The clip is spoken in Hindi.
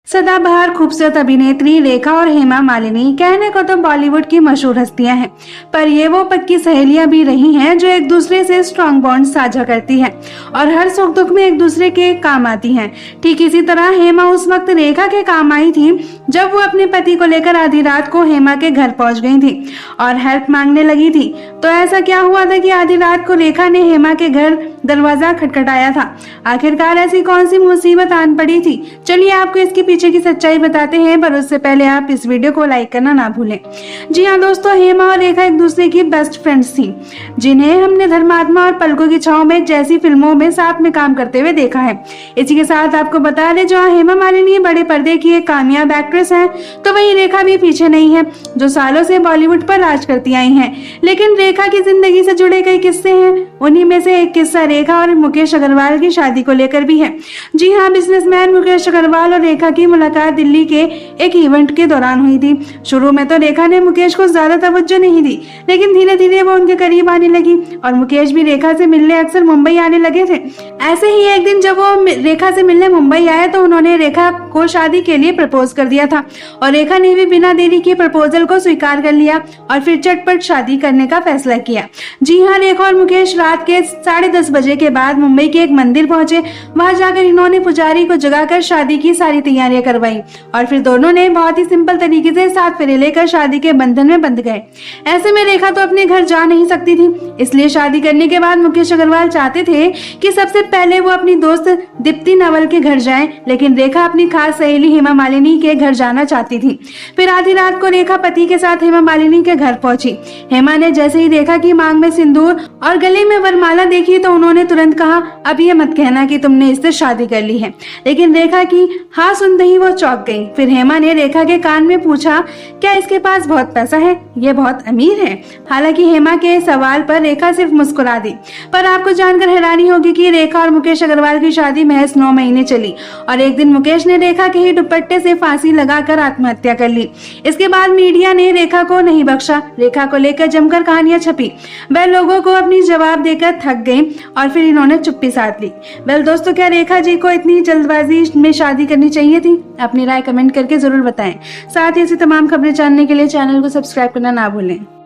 सदाबहार खूबसूरत अभिनेत्री रेखा और हेमा मालिनी कहने को तो बॉलीवुड की मशहूर हस्तियां हैं, पर ये वो पक्की सहेलियां भी रही हैं जो एक दूसरे से स्ट्रॉन्ग बॉन्ड साझा करती हैं और हर सुख दुख में एक दूसरे के काम आती हैं। ठीक इसी तरह हेमा उस वक्त रेखा के काम आई थी जब वो अपने पति को लेकर आधी रात को हेमा के घर पहुंच गई थी और हेल्प मांगने लगी थी। तो ऐसा क्या हुआ था कि आधी रात को रेखा ने हेमा के घर दरवाजा खटखटाया था। आखिरकार ऐसी कौन सी मुसीबत आन पड़ी थी, चलिए आपको इसके पीछे की सच्चाई बताते हैं, पर उससे पहले आप इस वीडियो को लाइक करना ना भूलें। जी हाँ दोस्तों, हेमा और रेखा एक दूसरे की बेस्ट फ्रेंड्स थी, जिन्हें हमने धर्मात्मा और पलकों की छांव में जैसी फिल्मों में साथ में काम करते हुए देखा है। इसी के साथ आपको बता दें, जो हेमा मालिनी बड़े पर्दे की एक कामयाब एक्ट्रेस है, तो वही रेखा भी पीछे नहीं है, जो सालों से बॉलीवुड पर राज करती आई है। लेकिन रेखा की जिंदगी से जुड़े कई किस्से हैं, उन्हीं में से एक किस्सा रेखा और मुकेश अग्रवाल की शादी को लेकर भी है। जी हाँ, बिजनेसमैन मुकेश अग्रवाल और रेखा की मुलाकात दिल्ली के एक इवेंट के दौरान हुई थी। शुरू में तो रेखा ने मुकेश को ज्यादा तवज्जो नहीं दी, लेकिन धीरे धीरे वो उनके करीब आने लगी और मुकेश भी रेखा से मिलने अक्सर मुंबई आने लगे थे। ऐसे ही एक दिन जब वो रेखा से मिलने मुंबई आए तो उन्होंने रेखा को शादी के लिए प्रपोज कर दिया था और रेखा ने भी बिना देरी के प्रपोजल को स्वीकार कर लिया और फिर झटपट शादी करने का फैसला किया। जी हाँ, रेखा और मुकेश रात के 10:30 बजे के बाद मुंबई के एक मंदिर पहुंचे। वहां जाकर इन्होंने पुजारी को जगाकर शादी की सारी तैयारियां करवाई और फिर दोनों ने बहुत ही सिंपल तरीके से 7 फेरे लेकर शादी के बंधन में बंध गए। ऐसे में रेखा तो अपने घर जा नहीं सकती थी, इसलिए शादी करने के बाद मुकेश अग्रवाल चाहते थे कि सबसे पहले वो अपनी दोस्त दीप्ति नवल के घर जाएं, लेकिन रेखा अपनी खास सहेली हेमा मालिनी के घर जाना चाहती थी। फिर आधी रात को रेखा पति के साथ हेमा मालिनी के घर पहुंची। हेमा ने जैसे ही रेखा की मांग में सिंदूर और गले में वरमाला देखी तो उन्होंने तुरंत कहा, अब ये मत कहना कि तुमने इससे शादी कर ली है। लेकिन रेखा की हाँ सुनते ही वो चौंक गई। फिर हेमा ने रेखा के कान में पूछा, क्या इसके पास बहुत पैसा है, ये बहुत अमीर है? हालांकि हेमा के सवाल पर रेखा सिर्फ मुस्कुरा दी। पर आपको जानकर हैरानी होगी कि रेखा और मुकेश अग्रवाल की शादी महज 9 महीने चली और एक दिन मुकेश ने रेखा के ही दुपट्टे से फांसी लगाकर आत्महत्या कर ली। इसके बाद मीडिया ने रेखा को नहीं बख्शा। रेखा को लेकर जमकर कहानियां छपी। वह लोगों को अपनी जवाब देकर थक गई और फिर इन्होंने चुप्पी साध ली। वेल दोस्तों, क्या रेखा जी को इतनी जल्दबाजी में शादी करनी चाहिए थी? अपनी राय कमेंट करके जरूर बताएं। साथ ही ऐसी तमाम खबरें जानने के लिए चैनल को सब्सक्राइब करना ना भूलें।